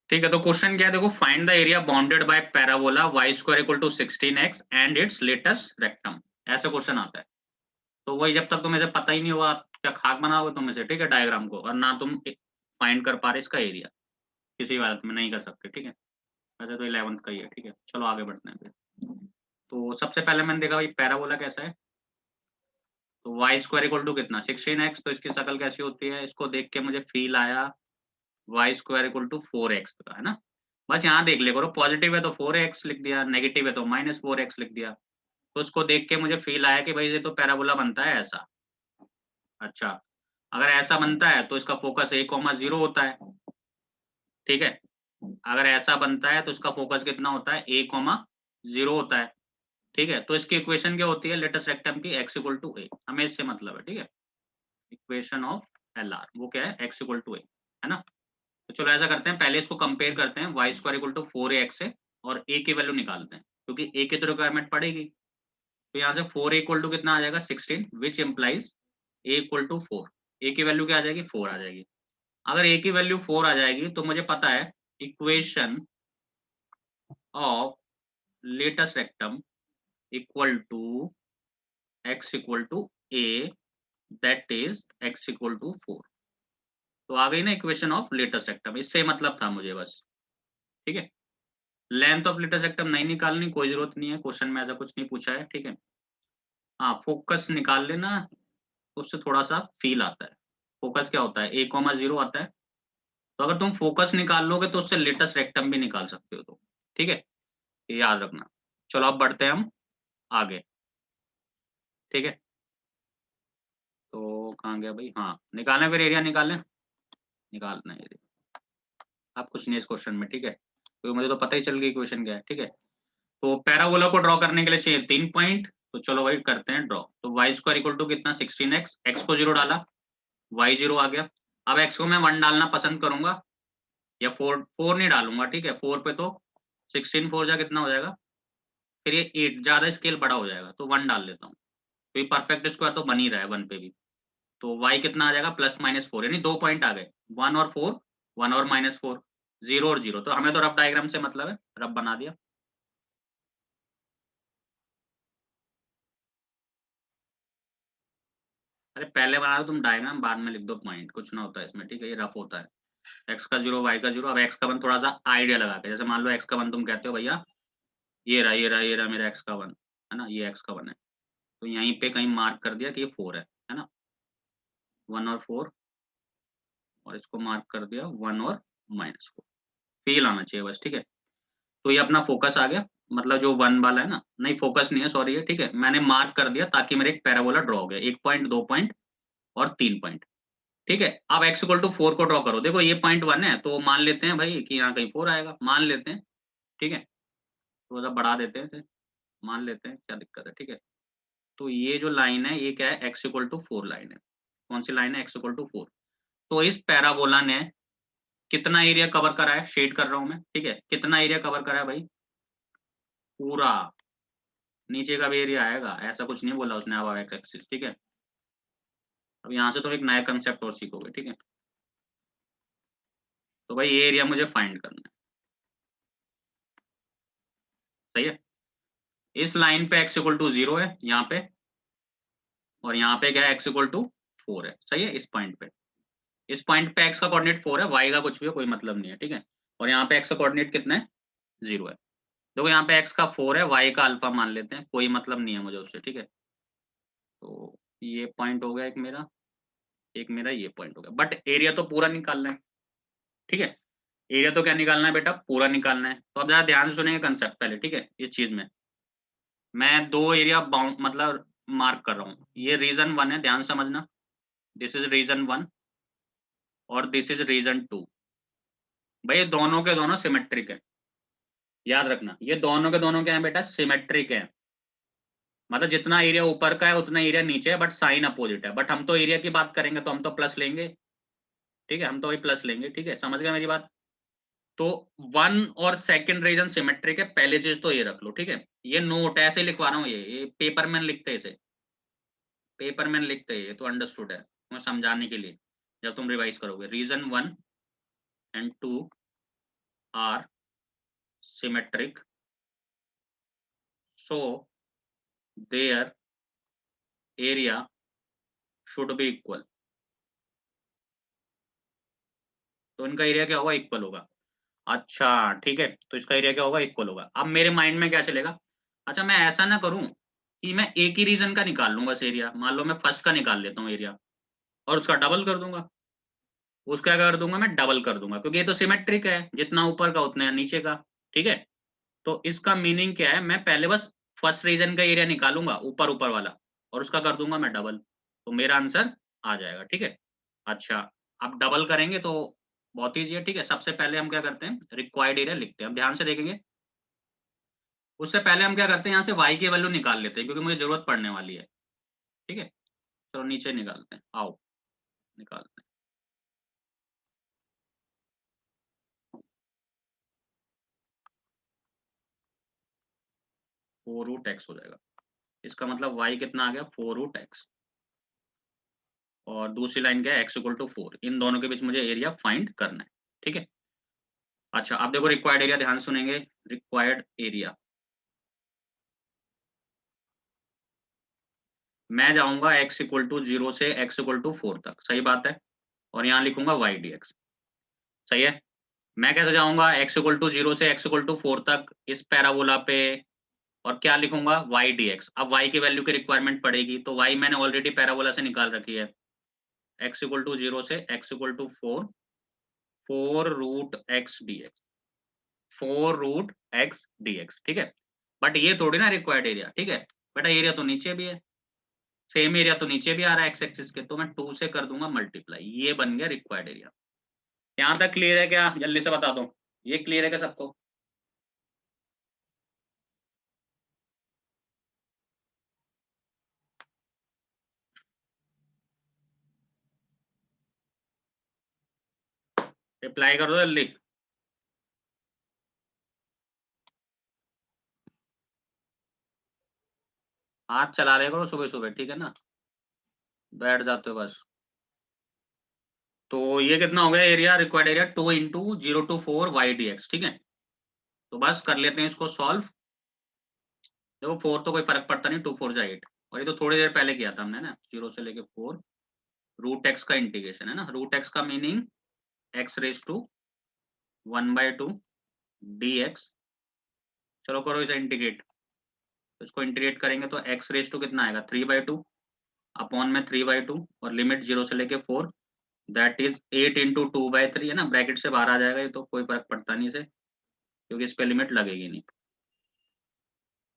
ठीक है, तो क्वेश्चन क्या है देखो, find the area bounded by parabola y square equal to 16x and its latest rectum, ऐसा क्वेश्चन आता है। तो वही, जब तक तुम्हें से पता ही नहीं हुआ क्या खाक बनाओगे तुम इसे, ठीक है, डायग्राम को, और ना तुम फाइंड कर पा रहे इसका एरिया, किसी हालत में नहीं कर सकते, ठीक है। वैसे तो 11th का ही है, ठीक है, चलो आगे बढ़ते हैं फिर। तो सबसे पहले मैंने देखा भाई पैराबोला कैसा है, तो वाई स्क्वायर इक्वल टू कितना 16x, तो इसकी शक्ल कैसी होती है, इसको देख के मुझे फील आया Y square equal to 4x का, है ना। बस यहाँ देख ले करो, पॉजिटिव है तो 4x लिख दिया, नेगेटिव है तो -4x लिख दिया। तो उसको देख के मुझे फील आया कि भाई ये तो पैराबोला बनता है ऐसा। अच्छा, अगर ऐसा बनता है तो इसका फोकस a,0 होता है, ठीक है। अगर ऐसा बनता है तो इसका फोकस कितना होता है, a,0 होता है, ठीक है। तो इसकी इक्वेशन क्या होती है लेटेस्ट रेक्टम की, x इक्वल टू a, हमें इससे मतलब है, ठीक है। इक्वेशन ऑफ LR वो क्या है, x इक्वल टू a, है ना। तो चलो ऐसा करते हैं, पहले इसको कंपेयर करते हैं, Y square equal to 4ax से, और a की वैल्यू निकालते हैं, क्योंकि a की तो रिक्वायरमेंट पड़ेगी। तो यहाँ से 4a इक्वल टू कितना आ जाएगा 16, which implies a equal to 4। a की वैल्यू क्या आ जाएगी, 4 आ जाएगी। अगर a की वैल्यू 4 आ जाएगी तो मुझे पता है equation of latest rectum equal to x equal to a, that is x equal to 4। तो आ गई ना इक्वेशन ऑफ लेटेस्ट रेक्टम, इससे मतलब था मुझे बस, ठीक है। लेंथ ऑफ लेटेस्ट रेक्टम नहीं निकालनी, कोई जरूरत नहीं है, क्वेश्चन में ऐसा कुछ नहीं पूछा है, ठीक है। हाँ, फोकस निकाल लेना, उससे थोड़ा सा फील आता है। फोकस क्या होता है, a,0 आता है। तो अगर तुम फोकस निकाल लोगे तो उससे लेटेस्ट रेक्टम भी निकाल सकते हो, तो ठीक है, ये याद रखना। चलो अब बढ़ते हैं हम आगे, ठीक है। तो कहाँ गया भाई, हाँ निकालें फिर एरिया, निकालें, निकालना है एरिया। अब कुछ नहीं इस क्वेश्चन में, ठीक है, तो मुझे तो पता ही चल गई क्वेश्चन क्या है, ठीक है। तो पैराबोला को ड्रॉ करने के लिए चाहिए 3 पॉइंट, तो चलो भाई करते हैं ड्रॉ। तो वाई स्क्वायर इक्वल टू कितना 16x, x को 0 डाला, y 0 आ गया। अब x को मैं 1 डालना पसंद करूंगा, या 4 नहीं डालूंगा, ठीक है। 4 पे तो 16 4 जा कितना हो जाएगा, फिर ये 8 ज्यादा स्केल बड़ा हो जाएगा, तो 1 डाल लेता हूँ। तो ये परफेक्ट स्क्वायर तो बन ही रहा है 1 पे भी। तो y कितना आ जाएगा +-4, यानी 2 पॉइंट आ गए, 1 और 4, 1 और -4, 0 और 0। तो हमें तो रफ डायग्राम से मतलब है, रफ बना दिया। अरे पहले बना दो तुम डायग्राम, बाद में लिख दो पॉइंट, कुछ ना होता है इसमें, ठीक है, ये रफ होता है। x का 0, y का 0। अब x का 1 थोड़ा सा आइडिया लगा के, जैसे मान लो x का 1 तुम कहते हो भैया ये रहा, ये रहा, ये रहा मेरा x का 1, है ना, ये x का 1 है। तो यहीं पे कहीं मार्क कर दिया कि ये 4 है ना, 1 और 4, और इसको मार्क कर दिया 1 और -4। फील आना चाहिए बस, ठीक है। तो ये अपना फोकस आ गया, मतलब जो 1 वाला है ना, नहीं फोकस नहीं है सॉरी, ये ठीक है, मैंने मार्क कर दिया ताकि मेरे एक पैराबोला ड्रॉ हो गया, 1 पॉइंट, 2 पॉइंट और 3 पॉइंट, ठीक है। अब x इक्वल टू 4 को ड्रॉ करो, देखो ये पॉइंट 1 है तो मान लेते हैं भाई कि यहाँ कहीं 4 आएगा, मान लेते हैं, ठीक है। थोड़ा सा बढ़ा देते हैं, मान लेते हैं, क्या दिक्कत है, ठीक है। तो ये जो लाइन है ये क्या है, x इक्वल टू 4 लाइन है। कौन सी लाइन है, x इक्वल टू 4। तो इस पैराबोला ने कितना एरिया कवर करा है, शेड कर रहा हूं मैं, ठीक है, कितना एरिया कवर करा है भाई, पूरा। नीचे का भी एरिया आएगा, ऐसा कुछ नहीं बोला उसने, अब एक्स एक्सिस, ठीक है। अब यहाँ से तो एक नया कंसेप्ट और सीखोगे, ठीक है। तो भाई ये एरिया मुझे फाइंड करना है, सही है। इस लाइन पे x इक्वल टू 0 है यहाँ पे, और यहाँ पे क्या है, x इक्वल टू 4 है, सही है। इस पॉइंट पे, इस पॉइंट पे x का कोऑर्डिनेट 4 है, y का कुछ भी हो कोई मतलब नहीं है, ठीक है। और यहाँ पे x का कोऑर्डिनेट कितना है, 0 है। देखो यहाँ पे x का 4 है, y का अल्फा मान लेते हैं, कोई मतलब नहीं है मुझे उससे, ठीक है। तो ये पॉइंट हो गया एक मेरा, एक मेरा ये पॉइंट हो गया, बट एरिया तो पूरा निकालना है, ठीक है। एरिया तो क्या निकालना है बेटा, पूरा निकालना है। तो अब जरा ध्यान से सुनेंगे कंसेप्ट पहले, ठीक है। इस चीज में मैं दो एरिया बाउंड मतलब मार्क कर रहा हूँ, ये रीजन 1 है, ध्यान समझना, दिस इज रीजन 1 और दिस इज रीजन 2। भाई ये दोनों के दोनों सिमेट्रिक है, याद रखना, ये दोनों के दोनों क्या है बेटा, सिमेट्रिक है। मतलब जितना एरिया ऊपर का है उतना एरिया नीचे है, बट साइन अपोजिट है। बट हम तो एरिया की बात करेंगे तो हम तो प्लस लेंगे, ठीक है, हम तो वही प्लस लेंगे, ठीक है, समझ गए मेरी बात। तो 1 और सेकंड रीजन सिमेट्रिक है, पहले चीज तो ये रख लो, ठीक है। ये नोट ऐसे लिखवा रहा हूँ, ये पेपर मैन लिखते हैं इसे, पेपर मैन लिखते हैं, ये तो अंडरस्टूड है, मैं समझाने के लिए, जब तुम रिवाइज करोगे region 1 and 2 are symmetric so their area should be equal. तो इनका एरिया क्या होगा? इक्वल होगा। अच्छा ठीक है, तो इसका एरिया क्या होगा? इक्वल होगा। अब मेरे माइंड में क्या चलेगा? अच्छा मैं ऐसा ना करूं कि मैं एक ही रीजन का निकाल लूं बस एरिया। मान लो मैं फर्स्ट का निकाल लेता हूँ एरिया और उसका डबल कर दूंगा। उसका क्या कर दूंगा? मैं डबल कर दूंगा, क्योंकि ये तो सिमेट्रिक है, जितना ऊपर का उतना नीचे का। ठीक है, तो इसका मीनिंग क्या है? मैं पहले बस फर्स्ट रीजन का एरिया निकालूंगा, ऊपर ऊपर वाला, और उसका कर दूंगा मैं डबल, तो मेरा आंसर आ जाएगा। ठीक है। अच्छा, अब डबल करेंगे तो बहुत ईजी है। ठीक है, सबसे पहले हम क्या करते हैं? रिक्वायर्ड एरिया लिखते हैं। अब ध्यान से देखेंगे, उससे पहले हम क्या करते हैं? यहाँ से y की वैल्यू निकाल लेते हैं, क्योंकि मुझे जरूरत पड़ने वाली है। ठीक है, चलो नीचे निकालते हैं, आओ निकालते हैं। 4√x हो जाएगा। इसका मतलब y कितना आ गया? 4√x। और दूसरी लाइन क्या है? x=4। इन दोनों के बीच मुझे एरिया फाइंड करना है। ठीक है। अच्छा, अब देखो रिक्वायर्ड एरिया, ध्यान सुनेंगे। रिक्वायर्ड एरिया, मैं जाऊंगा x=0 से x=4 तक, सही बात है, और यहाँ लिखूंगा y dx। सही है। मैं कैसे जाऊंगा x=0 से x=4 तक इस पैराबोला पे, और क्या लिखूंगा? y dx। अब y की वैल्यू की रिक्वायरमेंट पड़ेगी, तो y मैंने ऑलरेडी पैराबोला से निकाल रखी है। x=0 से x=4, 4√x dx, 4√x dx। ठीक है, बट ये थोड़ी ना रिक्वायर्ड एरिया। ठीक है बेटा, एरिया तो नीचे भी है, सेम एरिया तो नीचे भी आ रहा है एक्स एक्सिस के, तो मैं 2 से कर दूंगा मल्टीप्लाई। ये बन गया रिक्वायर्ड एरिया। यहाँ तक क्लियर है क्या? जल्दी से बता दो, ये क्लियर है क्या सबको? रिप्लाई कर दो जल्दी। हाथ चला रहे करो सुबह सुबह, ठीक है ना? बैठ जाते हो बस। तो ये कितना हो गया area? Required area 2 × 0 to 4 y dx। ठीक है, तो बस कर लेते हैं इसको सॉल्व। देखो 4 तो कोई फर्क पड़ता नहीं, 2 4 जा 8, और ये तो थोड़ी देर पहले किया था हमने ना, 0 से लेके 4। √x का इंटीग्रेशन है ना, √x का मीनिंग x⁻1/2 dx। चलो करो इसे इंटीग्रेट। तो इसको इंटीग्रेट करेंगे तो x⁻2 कितना आएगा? 3/2 अपॉन में 3/2, और लिमिट 0 से लेके 4, दैट इज 8 × 2/3 है ना, ब्रैकेट से बाहर आ जाएगा ये, तो कोई फर्क पड़ता नहीं इसे, क्योंकि इस पे लिमिट लगेगी नहीं।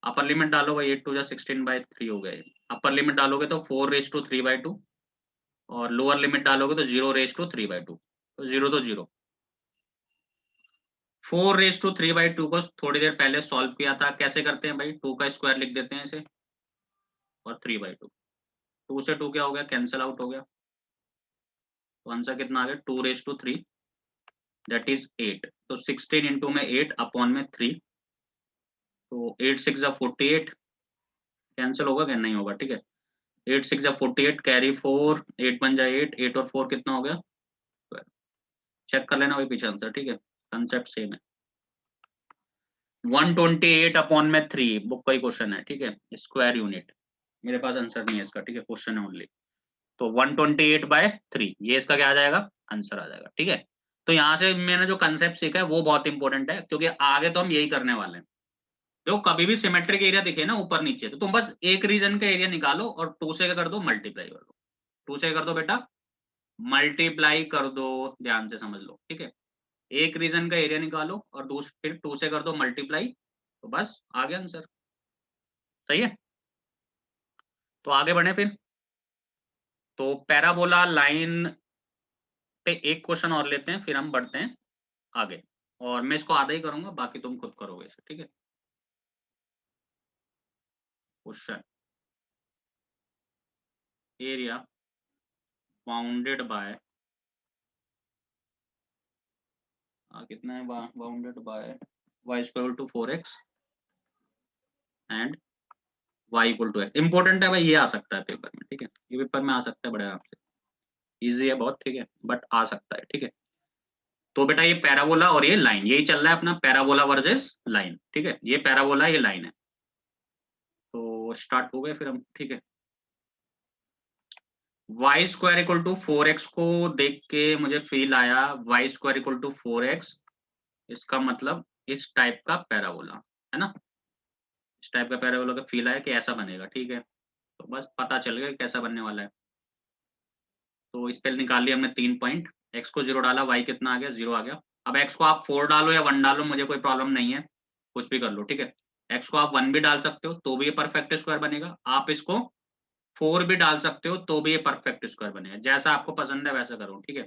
अपर लिमिट डालोगे 8 2 16/3 हो गए। अपर लिमिट डालोगे तो 4⁻3/2, और लोअर लिमिट डालोगे तो 0⁻3/2, तो 0 तो 0। 4⁻3/2 को थोड़ी देर पहले सॉल्व किया था। कैसे करते हैं भाई? 2 का स्क्वायर लिख देते हैं इसे, और 3/2। 2 से 2 क्या हो गया? कैंसिल आउट हो गया। तो आंसर कितना आ गया? 2⁻3, दैट इज 8। तो 16 इंटू में 8 अपॉन में 3, तो 8 6 = 48। कैंसिल होगा क्या? नहीं होगा। ठीक है, 8 6 = 48, कैरी 4, 8 1 8, 8 और 4 कितना हो गया? 12। चेक कर लेना भाई पीछे आंसर। ठीक है, कंसेप्ट सेम है। 128 अपॉन में 3 बुक का ही क्वेश्चन है। ठीक है, स्क्वायर यूनिट, मेरे पास आंसर नहीं है इसका। ठीक है, क्वेश्चन है ओनली। तो 128/3, ये इसका क्या आ जाएगा? आंसर आ जाएगा। ठीक है, तो यहाँ से मैंने जो कंसेप्ट सीखा है वो बहुत इंपॉर्टेंट है, क्योंकि आगे तो हम यही करने वाले हैं। देखो कभी भी सिमेट्रिक एरिया दिखे ना ऊपर नीचे, तो तुम बस एक रीजन का एरिया निकालो और 2 से क्या कर दो? मल्टीप्लाई कर दो। 2 से कर दो बेटा, मल्टीप्लाई कर दो। ध्यान से समझ लो। ठीक है, एक रीजन का एरिया निकालो और फिर 2 से कर दो मल्टीप्लाई, तो बस आ गया आंसर। सही है, तो आगे बढ़े फिर। तो पैराबोला लाइन पे एक क्वेश्चन और लेते हैं, फिर हम बढ़ते हैं आगे। और मैं इसको आधा ही करूंगा, बाकी तुम खुद करोगे इसे। ठीक है, क्वेश्चन, एरिया बाउंडेड बाय, कितना है? Bounded by y = 4x and y = x। Important है भाई, ये आ सकता है पेपर में। ठीक है, ये पेपर में आ सकता है बड़े आराम से, इजी है बहुत। ठीक है, बट आ सकता है। ठीक है, तो बेटा ये पैराबोला और ये लाइन, यही चल रहा है अपना, पैराबोला वर्सेस लाइन, ठीक है, ये पैराबोला ये लाइन है। तो स्टार्ट हो गए फिर हम, ठीक है। Y square equal to 4x को देख के मुझे फील आया, Y square equal to 4x, इसका मतलब इस टाइप का पैराबोला है ना, इस टाइप का पैराबोला का फील आया कि ऐसा बनेगा, ठीक है। तो बस पता चल गया कैसा बनने वाला है। तो इस पे निकाल लिया हमने 3 पॉइंट, x को 0 डाला, y कितना आ गया, 0 आ गया। अब x को आप 4 डालो या 1 डालो, मुझे कोई प्रॉब्लम नहीं है, कुछ भी कर लो, ठीक है। x को आप 1 भी डाल सकते हो तो भी ये परफेक्ट स्क्वायर बनेगा, आप इसको 4 भी डाल सकते हो तो भी ये परफेक्ट स्क्वायर बनेगा, जैसा आपको पसंद है वैसा करो, ठीक है।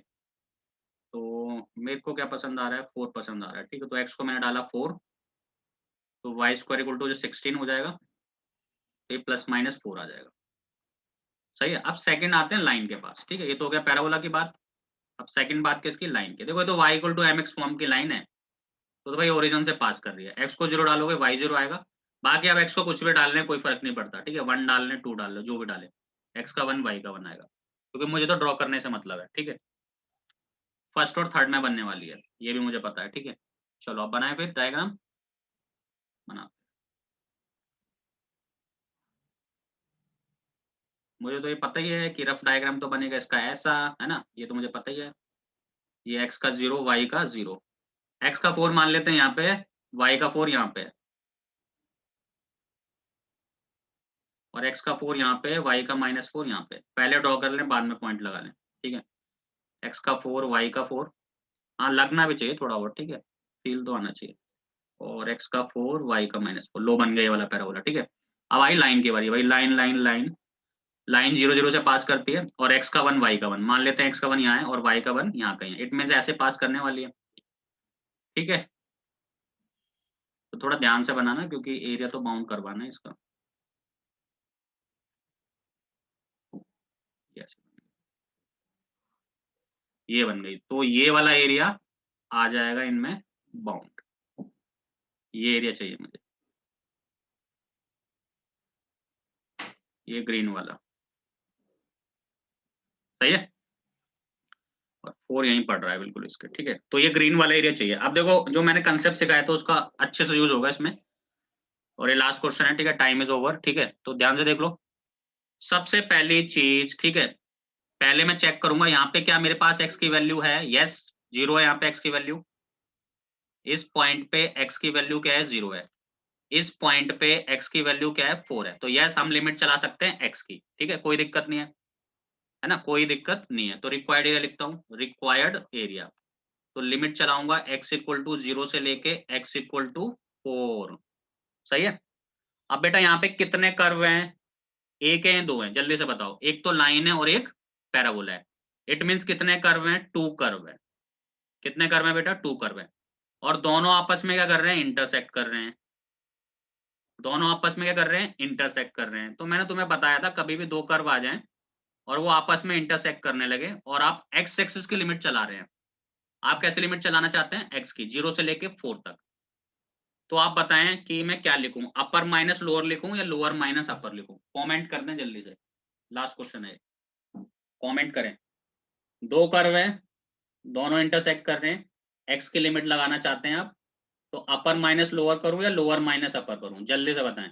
तो मेरे को क्या पसंद आ रहा है, 4 पसंद आ रहा है, ठीक है। तो x को मैंने डाला 4, तो वाई स्क्वायर इक्वल टू जो 16 हो जाएगा, तो ये प्लस माइनस 4 आ जाएगा, सही है। अब सेकंड आते हैं लाइन के पास, ठीक है, ये तो हो गया पैराबोला की बात। अब सेकंड बात किसकी, लाइन की। देखो ये तो y equal to mx form की लाइन है, तो भाई ओरिजिन से पास कर रही है, x को 0 डालोगे y 0 आएगा। बाकी अब x को कुछ भी डालने कोई फर्क नहीं पड़ता, ठीक है, 1 डालने 2 डाल लो, जो भी डाले, x का 1 y का 1 आएगा, क्योंकि मुझे तो ड्रॉ करने से मतलब है, ठीक है। फर्स्ट और थर्ड में बनने वाली है, ये भी मुझे पता है, ठीक है। चलो अब बनाए फिर डायग्राम बना। मुझे तो ये पता ही है कि रफ डायग्राम तो बनेगा इसका ऐसा, है ना, ये तो मुझे पता ही है। ये x का 0 y का 0, x का 4 मान लेते हैं यहाँ पे, y का 4 यहाँ पे, और x का 4 यहाँ पे, y का -4 यहाँ पे। पहले ड्रॉ कर लें, बाद में पॉइंट लगा लें, ठीक है। x का 4 y का 4, हाँ लगना भी चाहिए थोड़ा बहुत, ठीक है, फील तो आना चाहिए। और x का 4 y का -4, लो बन गया ये वाला पैराबोला, ठीक है। अब आई लाइन की बारी, भाई लाइन लाइन लाइन, लाइन 0 0 से पास करती है, और x का 1 y का 1 मान लेते हैं, x का 1 यहाँ है और y का 1 यहाँ कहीं है, इट मीन्स ऐसे पास करने वाली है, ठीक है। तो थोड़ा ध्यान से बनाना क्योंकि एरिया तो बाउंड करवाना है इसका। यस, ये बन गई, तो ये वाला एरिया आ जाएगा इनमें बाउंड, ये एरिया चाहिए मुझे, ये ग्रीन वाला, सही है। और 4 यहीं पड़ रहा है बिल्कुल इसके, ठीक है। तो ये ग्रीन वाला एरिया चाहिए। अब देखो जो मैंने कंसेप्ट सिखाया था उसका अच्छे से यूज होगा इसमें, और ये लास्ट क्वेश्चन है, ठीक है, टाइम इज ओवर, ठीक है। तो ध्यान से देख लो, सबसे पहली चीज, ठीक है, पहले मैं चेक करूंगा यहाँ पे क्या मेरे पास x की वैल्यू है, यस 0 है यहाँ पे x की वैल्यू, इस पॉइंट पे x की वैल्यू क्या है, 0 है, इस पॉइंट पे x की वैल्यू क्या है, 4 है, तो यस हम लिमिट चला सकते हैं x की, ठीक है, कोई दिक्कत नहीं है ना, कोई दिक्कत नहीं है। तो रिक्वायर्ड एरिया लिखता हूँ, रिक्वायर्ड एरिया, तो लिमिट चलाऊंगा x इक्वल टू 0 से लेके x इक्वल टू 4, सही है। अब बेटा यहाँ पे कितने कर्व हैं, एक है दो हैं, जल्दी से बताओ, एक तो लाइन है और एक पैराबोला है, इट मींस कितने कर्व हैं, 2 कर्व है, कितने कर्व हैं बेटा, 2 कर्व है, और दोनों आपस में क्या कर रहे हैं, इंटरसेक्ट कर रहे हैं, दोनों आपस में क्या कर रहे हैं, इंटरसेक्ट कर रहे हैं। तो मैंने तुम्हें बताया था कभी भी 2 कर्व आ जाएं और वो आपस में इंटरसेक्ट करने लगे और आप एक्स एक्सिस की लिमिट चला रहे हैं, आप कैसे लिमिट चलाना चाहते हैं, एक्स की, 0 से लेके 4 तक। तो आप बताएं कि मैं क्या लिखूं, अपर माइनस लोअर लिखूं या लोअर माइनस अपर लिखूं, कमेंट कर दें जल्दी से, लास्ट क्वेश्चन है, कमेंट करें। 2 कर्व है, दोनों इंटरसेक्ट कर रहे हैं, एक्स की लिमिट लगाना चाहते हैं आप, तो अपर माइनस लोअर करूं या लोअर माइनस अपर करूं, जल्दी से बताएं।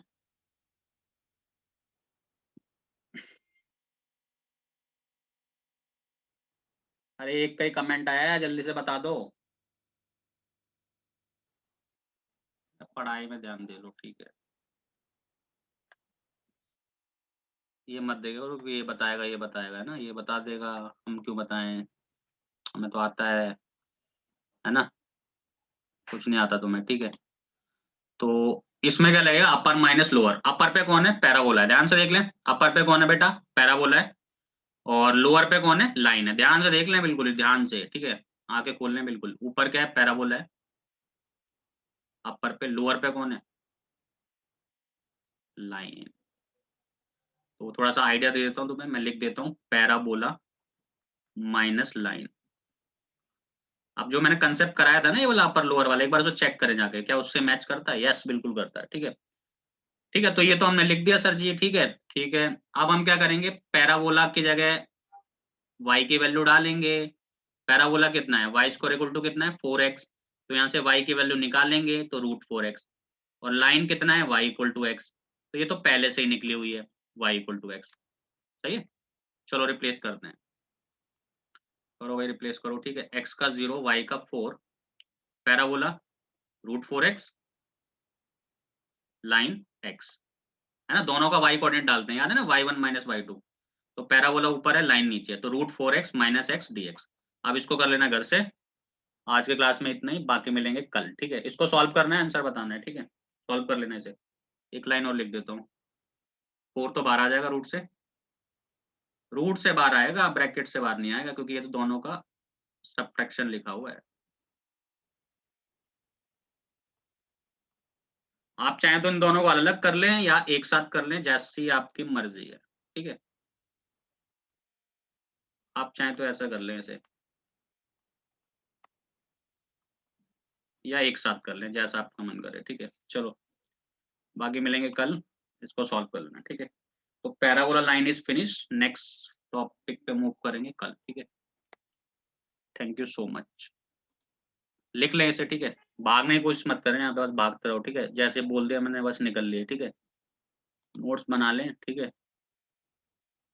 अरे एक का ही कमेंट आया है, जल्दी से बता दो, पढ़ाई में ध्यान दे लो, ठीक है। ये मत देगा और ये बताएगा, है ना, ये बता देगा, हम क्यों बताएं, हमें तो आता है ना, कुछ नहीं आता तुम्हें, ठीक है। तो इसमें क्या लगेगा, अपर माइनस लोअर, अपर पे कौन है, पैराबोला है, ध्यान से देख लें, अपर पे कौन है बेटा, पैराबोला है, और लोअर पे कौन है, लाइन है, ध्यान से देख लें, बिल्कुल ध्यान से, ठीक है, आके खोल लें बिल्कुल, ऊपर क्या है, पैराबोला है, अपर पे, लोअर पे कौन है, लाइन। तो थोड़ा सा आइडिया दे देता हूँ तुम्हें, मैं लिख देता हूँ, पैराबोला माइनस लाइन। अब जो मैंने कंसेप्ट कराया था ना ये वाला अपर लोअर वाला, एक बार उसको चेक करें जाके, क्या उससे मैच करता है, यस बिल्कुल करता है, ठीक है। ठीक है, तो ये तो हमने लिख दिया सर जी, ठीक है, ठीक है। अब हम क्या करेंगे, पैराबोला की जगह y की वैल्यू डालेंगे, पैराबोला कितना है, वाई स्क्वायर इक्वल टू कितना है 4x, तो यहाँ से y की वैल्यू निकालेंगे तो √4x, और लाइन कितना है y इक्वल टू x, तो ये तो पहले से ही निकली हुई है y इक्वल टू x, सही है। चलो रिप्लेस करते हैं, करो भाई रिप्लेस करो, ठीक है। x का 0, y का 4, पैराबोला √4x, लाइन x, है ना, दोनों का y कोऑर्डिनेट डालते हैं, याद है ना, y1 माइनस y2, तो पैराबोला ऊपर है, लाइन नीचे है, तो √4x माइनस x dx। अब इसको कर लेना घर से। आज के क्लास में इतना ही, बाकी मिलेंगे कल, ठीक है। इसको सॉल्व करना है, आंसर बताना है, ठीक है, सॉल्व कर लेना इसे। एक लाइन और लिख देता हूँ, 4 तो बाहर आ जाएगा रूट से बाहर आएगा, ब्रैकेट से बाहर नहीं आएगा, क्योंकि ये तो दोनों का सबट्रैक्शन लिखा हुआ है। आप चाहें तो इन दोनों को अलग कर लें या एक साथ कर लें, जैसी आपकी मर्जी है, ठीक है। आप चाहें तो ऐसा कर लें इसे, या एक साथ कर लें, जैसा आपका मन करे, ठीक है। चलो बाकी मिलेंगे कल, इसको सॉल्व कर लेना, ठीक है। तो parabola line is finish, next topic पे मूव करेंगे कल, ठीक है। Thank you so much. लिख लें इसे, ठीक है, भागने की कोशिश मत करें, यहाँ पे बस भागते रहो, ठीक है, जैसे बोल दिया मैंने बस निकल लिए, ठीक है। नोट्स बना लें, ठीक है,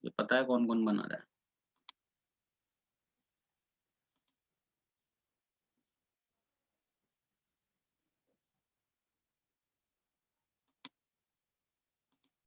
ये पता है कौन कौन बना रहा है।